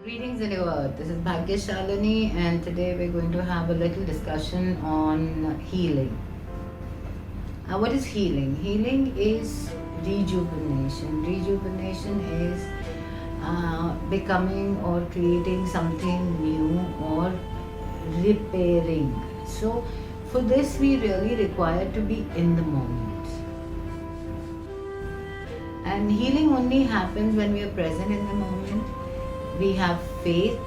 Greetings in your earth. This is Bhagya Shalini, and today we're going to have a little discussion on healing. What is healing? Healing is rejuvenation. Rejuvenation is becoming or creating something new or repairing. So, for this, we really require to be in the moment. And healing only happens when we are present in the moment. We have faith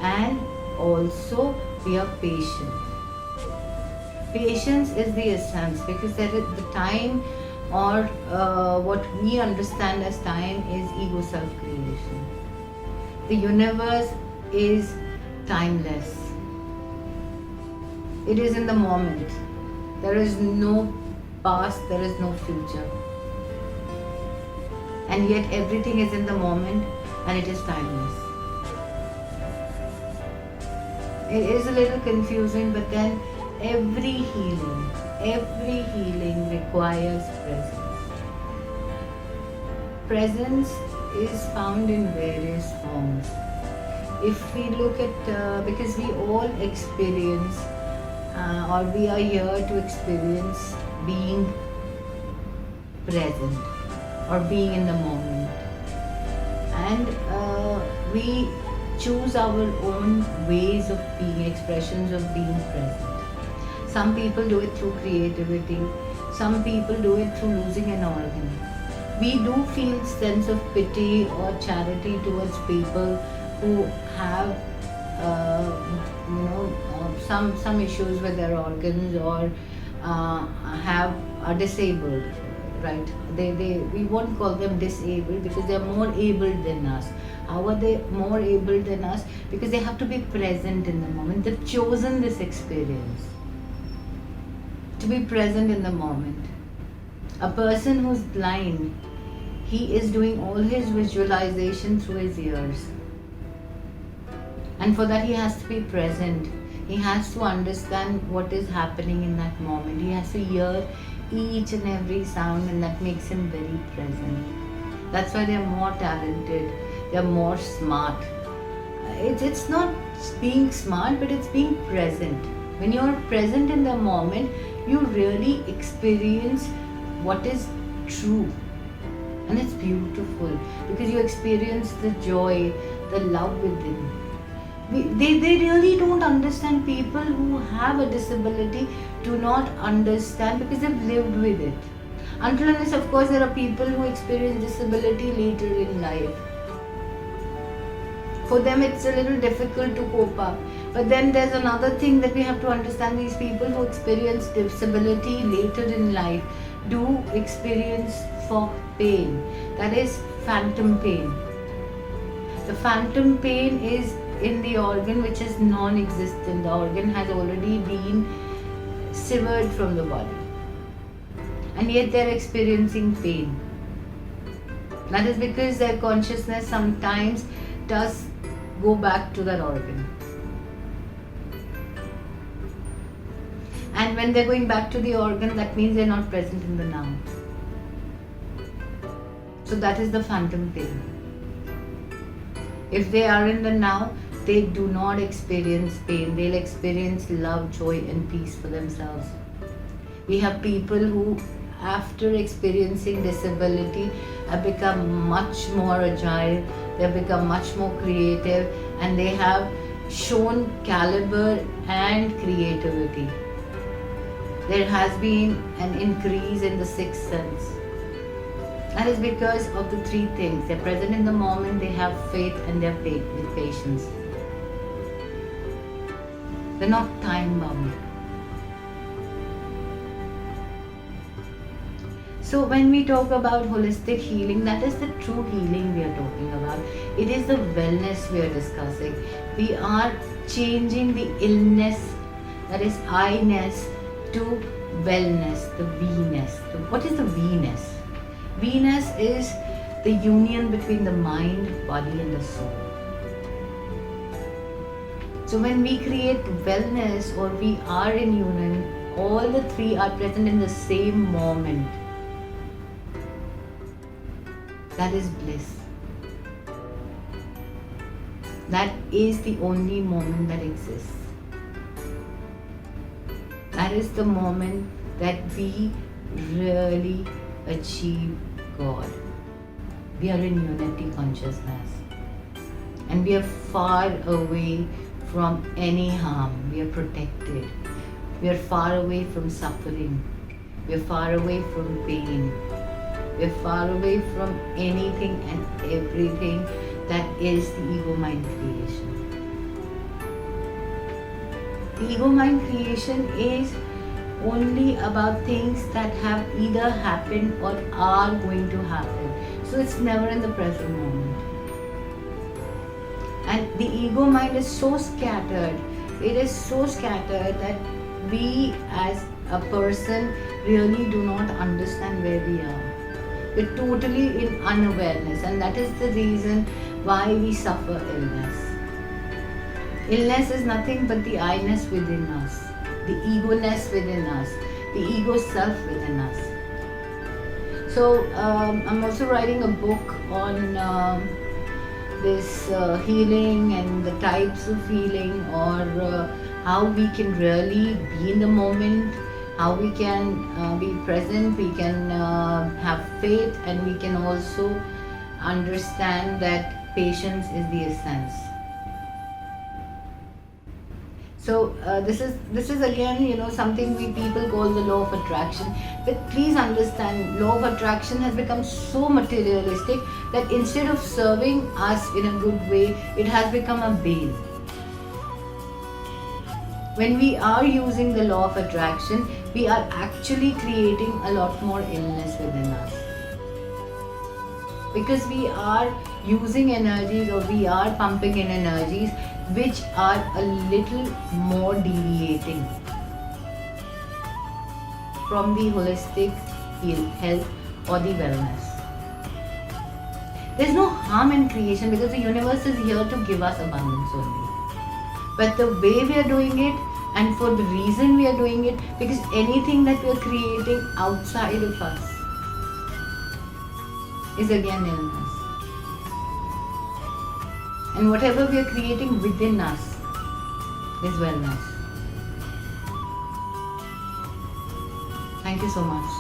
and also we are patient. Patience is the essence because there is the time or what we understand as time is ego self creation. The universe is timeless. It is in the moment. There is no past, there is no future. And yet everything is in the moment and it is timeless. It is a little confusing, but then every healing requires presence. Presence is found in various forms. If we look at, because we all experience or we are here to experience being present or being in the moment. And we choose our own ways of being, expressions of being present. Some people do it through creativity, some people do it through losing an organ. We do feel sense of pity or charity towards people who have some issues with their organs or are disabled. Right? We won't call them disabled because they are more able than us. How are they more able than us? Because they have to be present in the moment. They've chosen this experience to be present in the moment. A person who's blind, he is doing all his visualization through his ears. And for that he has to be present. He has to understand what is happening in that moment. He has to hear each and every sound, and that makes him very present. That's why they're more talented, they're more smart. It's not being smart, but it's being present. When you're present in the moment, you really experience what is true. And it's beautiful because you experience the joy, the love within. They really don't understand. People who have a disability do not understand because they've lived with it. Until unless, of course, there are people who experience disability later in life. For them, it's a little difficult to cope up. But then there's another thing that we have to understand. These people who experience disability later in life do experience for pain. That is phantom pain. The phantom pain is in the organ which is non-existent. The organ has already been severed from the body, and yet they are experiencing pain. That is because their consciousness sometimes does go back to that organ, and when they're going back to the organ, that means they're not present in the now. So that is the phantom pain. If they are in the now, they do not experience pain. They'll experience love, joy, and peace for themselves. We have people who, after experiencing disability, have become much more agile, they've become much more creative, and they have shown caliber and creativity. There has been an increase in the sixth sense. That is because of the three things. They're present in the moment, they have faith, and they're patience. They're not time bound. So when we talk about holistic healing, that is the true healing we are talking about. It is the wellness we are discussing. We are changing the illness, that is I-ness, to wellness, the we-ness. What is the we-ness? We-ness is the union between the mind, body, and the soul. So when we create wellness or we are in union, all the three are present in the same moment. That is bliss. That is the only moment that exists. That is the moment that we really achieve God. We are in unity consciousness. And we are far away from any harm. We are protected. We are far away from suffering. We are far away from pain. We are far away from anything and everything that is the ego mind creation. The ego mind creation is only about things that have either happened or are going to happen. So it's never in the present moment. And the ego mind is so scattered. It is so scattered that we as a person really do not understand where we are. We're totally in unawareness, and that is the reason why we suffer illness. Illness is nothing but the I-ness within us, the ego-ness within us, the ego self within us. So I'm also writing a book on this healing and the types of healing, or how we can really be in the moment, how we can be present, we can have faith, and we can also understand that patience is the essence. So this is again, something we people call the law of attraction. But please understand, law of attraction has become so materialistic that instead of serving us in a good way, it has become a bane. When we are using the law of attraction, we are actually creating a lot more illness within us. Because we are using energies, or we are pumping in energies which are a little more deviating from the holistic health or the wellness. There is no harm in creation, because the universe is here to give us abundance only. But the way we are doing it, and for the reason we are doing it, because anything that we are creating outside of us is again illness. And whatever we are creating within us is wellness. Thank you so much.